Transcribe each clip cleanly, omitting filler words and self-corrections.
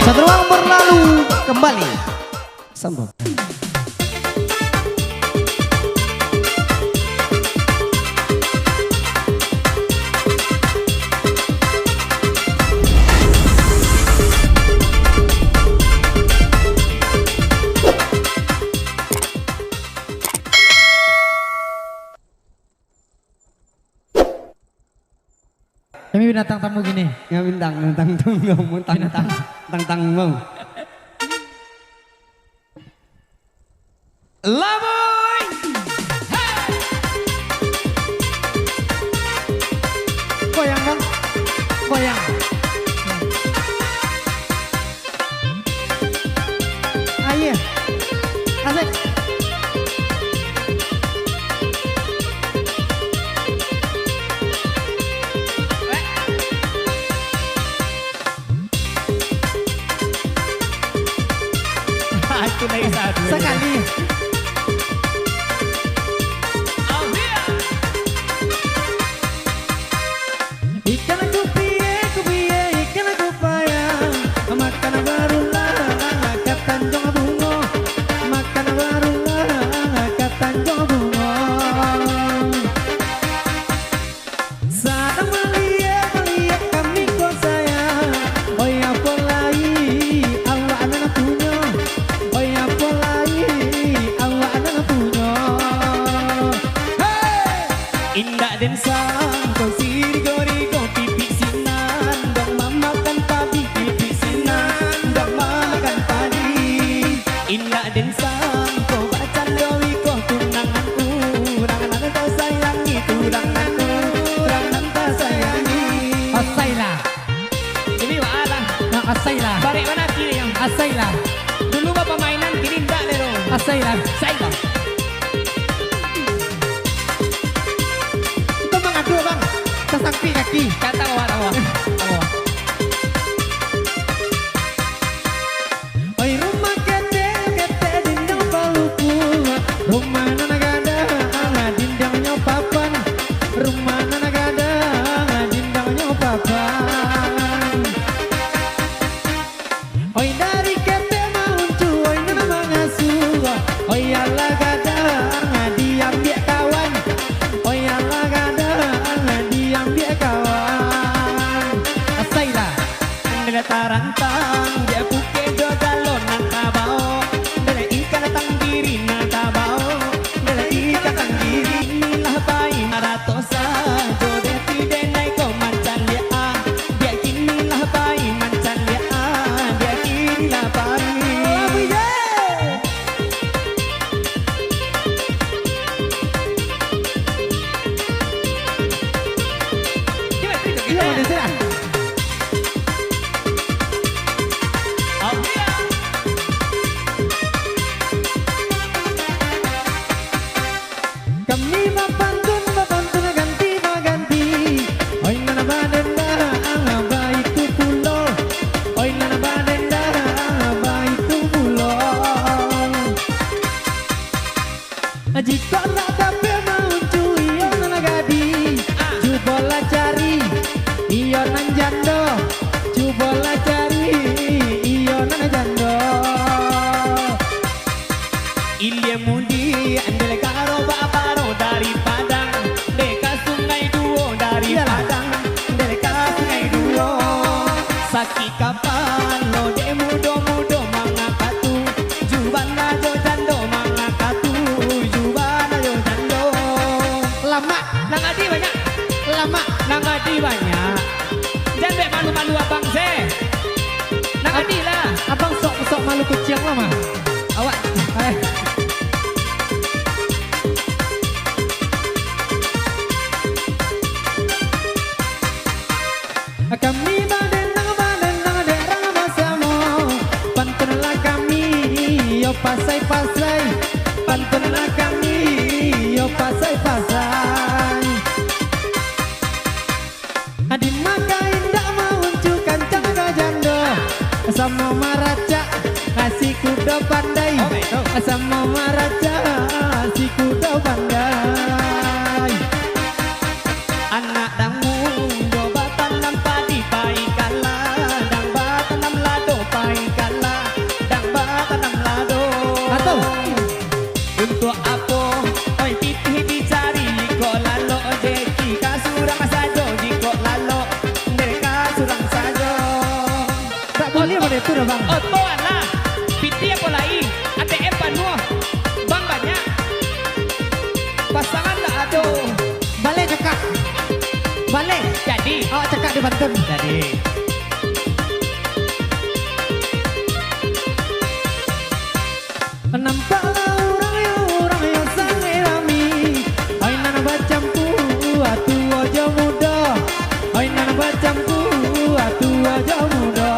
Satu ruang berlalu kembali. Sambung. Kami datang tamu gini. Ya bintang tunggu tang mau. Laboy. Goyang bang, goyang. Ayo, asik. Sekali. Ikan aku piye, ikan aku payah. Makan barulah, angkat tanjung bungo. Makan barulah, angkat tanjung bungo. Saat melihat kami kau sayang. Oh ya polai, awak anak punya. Oh ya polai, awak anak punya. Hey! Indah dan sang kau sirigo-rigo pipi sinan. Dong mama kan padi pipi sinan. Dong mama kan padi. Indah dan sang kau baca dowi kau tunanganku. Tunangan tak sayangi tunanganku. Tunangan tak sayangi. Asailah. Ini walah. Nah asailah. Balik mana kiri yang asailah. Dulu bapak mainan kini tak lero. Asailah. Asailah. Itu mengadu bang. Sesangki kaki. Kata bawah. Oi rumah kete dindang paluku. Rumah nanagada dindangnya papan. Rumah nanagada dindangnya papan. Oi dari kete mauncu, oi nana mangasuh. Oi ala gadang diambil kawan. Oi ala gadang diambil kawan. Asailah, nela tarantang dia puke do galonan tabao. Nela ikan datang diri na tabao. Nela ikan datang diri nilah pai maratosa. Jode tidak naik kau mancan dia ah. Dia kini lah pai mancan dia ah. Dia kini lah pai. Kami bapantun ganti. Oi nana badenda baik tu pulo. Oi nana badenda baik tu pulo. Jika tak dapat mau cuy iyo nana gadi. Cubola cari iyo nan jando. Cubola cari iyo nana jando. Ilya mudi andele karo babaro dari Padang. Deka sungai duo dari Padang. Deka sungai duo. Saki kapan lo de mudo mangakatu. Jubana jo jando mangakatu. Jubana jo jando. Lama nang adi banyak. Lama nang adi banyak. Jangan malu-malu abang se. Nang adi lah. Abang sok malu kecil lama. Awak. Kami badendang derang masamo. Pantunlah kami yo pasai. Pantunlah kami yo pasai. Adin maka indah mau uncukan cangga jando. Sama maraca ngasih kuda pandai. Sama maraca ngasih kuda pandai. Anak dangu do batan nam padi pai kala. Dang batan nam lado pai deh itu dah bang. Otoan lah. Piti apa lagi? ATM penuh. Bang banyak. Pasangan tak ada. Balik cekak. Balik. Jadi. Oh cekak di Banten. Jadi. Nampaklah orang yang sangat rami. Oi nana bacamku, atu aja muda. Oi nana bacamku, atu aja muda.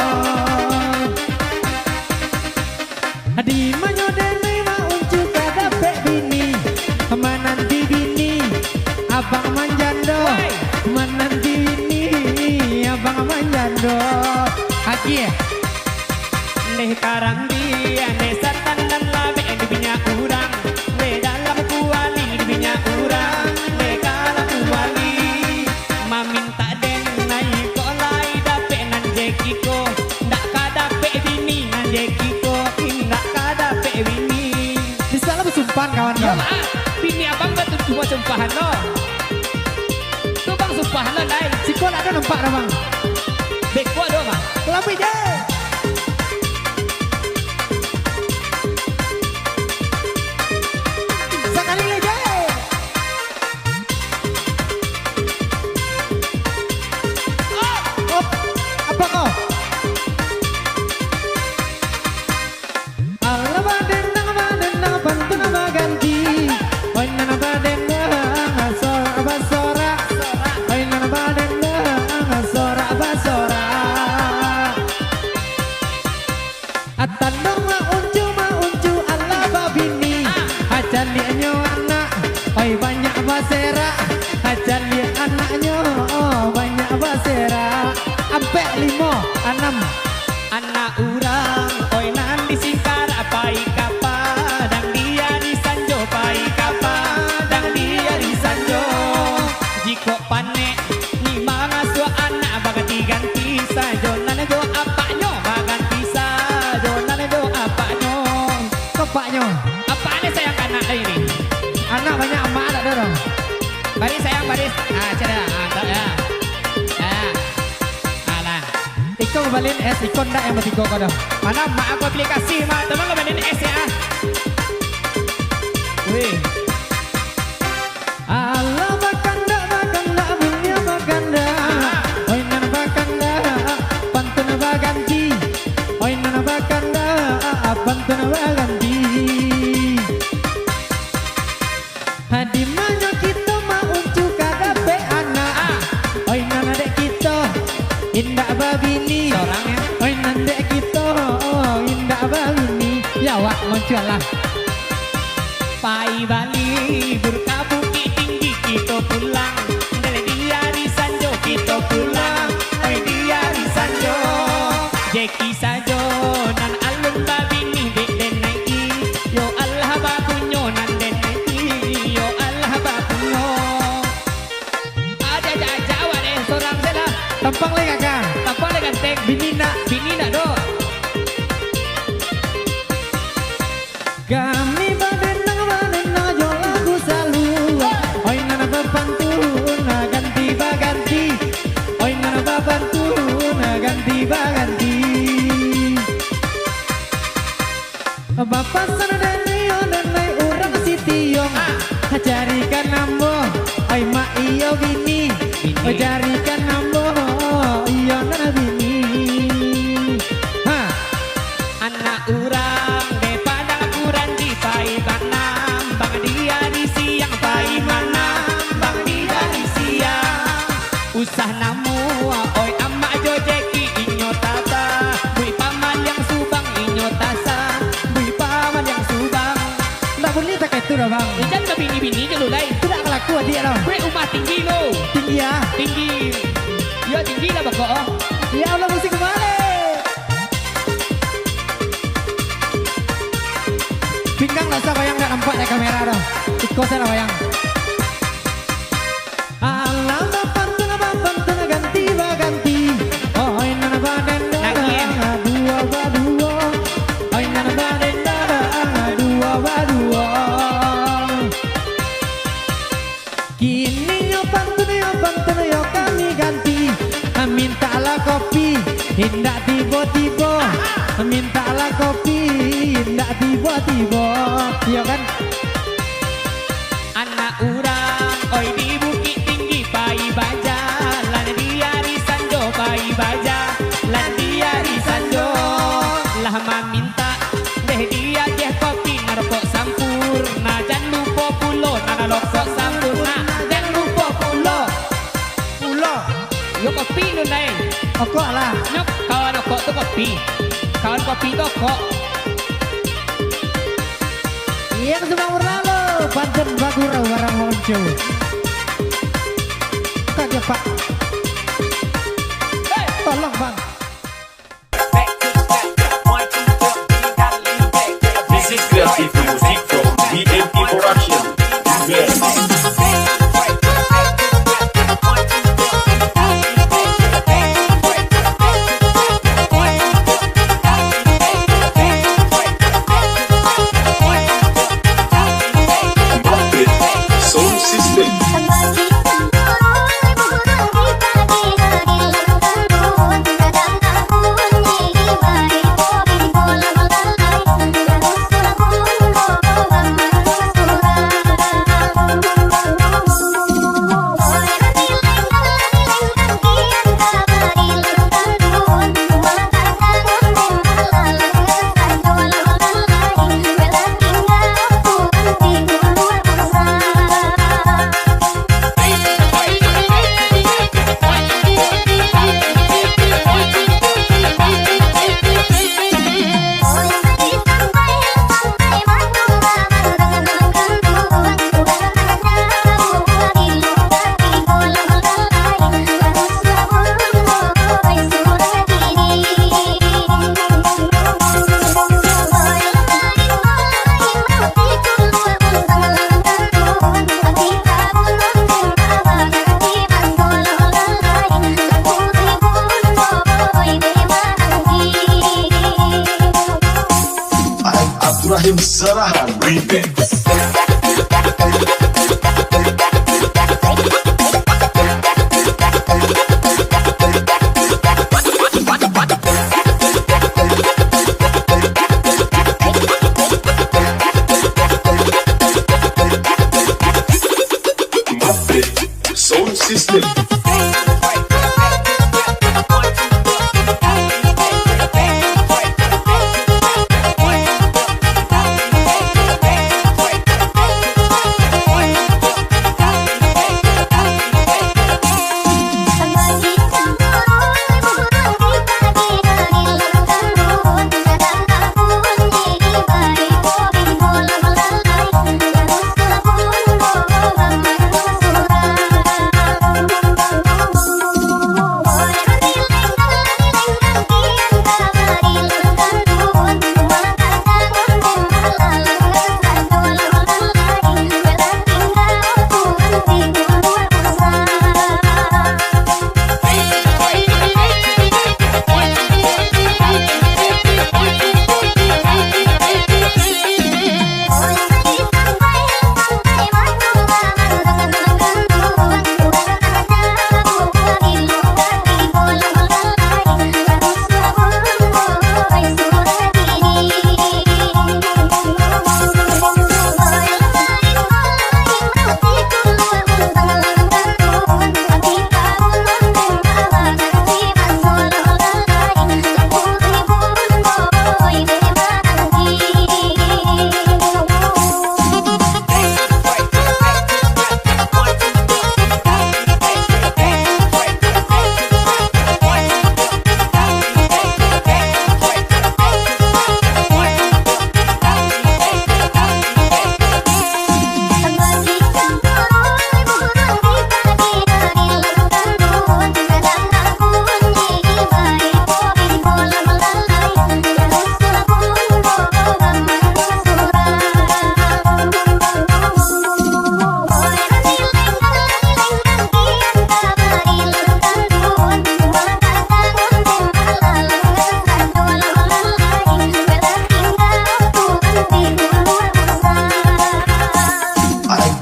Di manyo denai ma uncu kada pek bini. Menanti bini, abang manjando. Menanti bini, abang manjando. Aki ya. Leh karang dia, leh setan dan labe di binyak urang. Leh dalam kuali di binyak urang. Leh kalah kuali, maminta denai kok lai dape nan jekiko. Ndak kadape bini nan jekiko, ndak kadape bini. Di sana bersumpan kawan Ya kawan. maaf, bini abang betul cuma sumpahan lo. Tu bang sumpahan lo dai. Sikon ada nampak dah bang. Beko do mah. Lebih je. Sekali lagi. Oh, apa kau? Allah badendang pantun ganti. Oi nana badendang sorak basorak. Oi nana badendang sorak basorak. Atandong ma uncu Allah babini. Ajan dia nyo anak. Oi banyak basera. Ajan dia anaknya. Oh banyak basera. Ampek 5, 6. Anak urang, oi nan disingkar pai kapa, dang dia di sanjo pai kapa, dang dia di sanjo. Jiko panek, ni mangasuh anak baganti ganti sajo, nan do apaknya baganti sajo, nan do apaknya. Kepaknya. Apa ni sayang anak dah ini? Anak banyak emak tak ada dong. Baris sayang baris. Ah, cara. Ah, tak ya. Ah. Alah. Iko ngebalin es, ikon dah yang bertiga kau dah. Mana mak aku aplikasi mak teman lebanin es ya. Wih. Allah bakanda punya bakanda. Oi nana bakanda pantun baganti. Oi nana bakanda pantun baganti. Hadi manyo kita mau uncu kada pe anak. Oi nana dek kita indah babini. Seorang ya. Oi nana dek kita indah babini. Ya wak muncul lah. Pai Bali berkabuki tinggi kita pulang. Dari dia di Sanjo kita pulang. Oi dia di Sanjo. Jeki sajo nan alun babini dek denai. Yo Allah bakunyo nan denai. Yo Allah bakunyo. Ada Jawa deh seorang saya. Tampang lagi kakak. Apa le ganteng? Bini nak Do. kami badenang jo lagu selalu. Oi nana bapantun ganti baganti. Oi nana bapantun ganti baganti. Bapak sana denai orang sitiong. Carikan nambo. Oi mak iyo bini. Bini. Carikan nambo. Iyo nana bini. Ha. Anak urang de padang kurang di pai banam. Bang dia di siang pai mana. Bang dia di siang. Usah namu oi amma jo jeki inyo tata. Bui paman yang subang inyo tasa. Bui paman yang subang. Tak boleh tak itu dah bang. Jangan ke bini-bini je lu lain. Tidak kelaku dia dah. Gue rumah tinggi lo. Tinggi ya. Tinggi. Ya tinggi lah bako. Ya Allah musik kembali. Pinggang lah saya bayang gak nampak dari kamera dah. Ikut saya lah bayang. Allah bapantun ganti baganti. Oh nana badenda dua badua. Oh nana badenda dua badua. Kini yo pantun yo kami ganti. Mintalah kopi, hendak tiba-tiba. mintalah kopi ndak tiba-tiba, ya kan? Anak urang oi di Bukit Tinggi pai baja, lan di Arisanjo pai baja, lan di Arisanjo lah minta deh dia je kopi ngarokok sampurna, jangan lupa pulo ngarokok sampurna, jangan lupa pulo yo kopi lu nai Okok lah. nyok kawan rokok tuh kopi, kawan kopi tuh kok Yang sudah berlalu, Banten Bagura warang honjo. Kagak Pak, tolong Bang. This is creative music from BMP Production. Sound system. Abdurrahim Sarahan Remix. Sound system.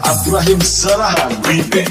Abdurrahim Sarahan Remix.